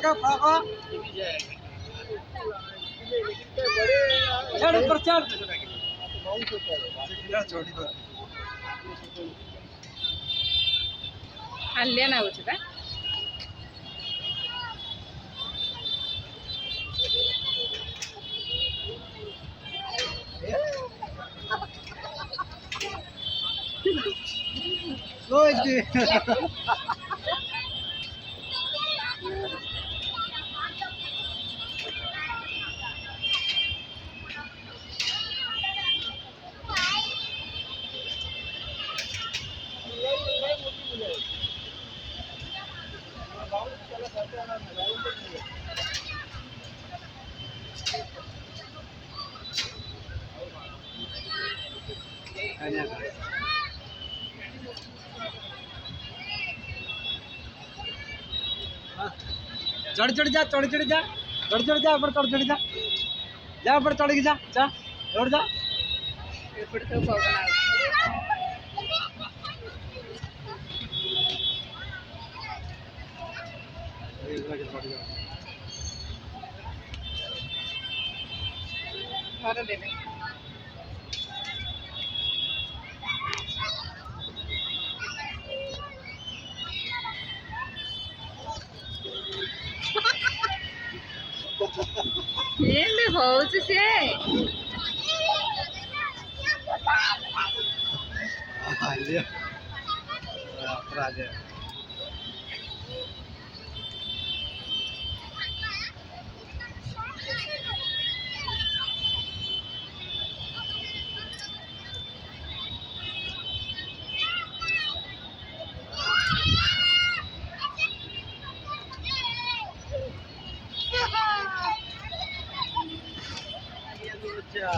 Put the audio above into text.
का फाका चढ़ ऊपर चढ़ ಅಲ್ಲೇ ಆಗುತ್ತದ चढ़ चढ़ जा ऊपर चढ़ जा ऊपर चढ़ जा चढ़ जा ఎప్పుడుతో పోగొనాలి ಹೊರ ದೇವೆ ఏంది హౌస్ సే अच्छा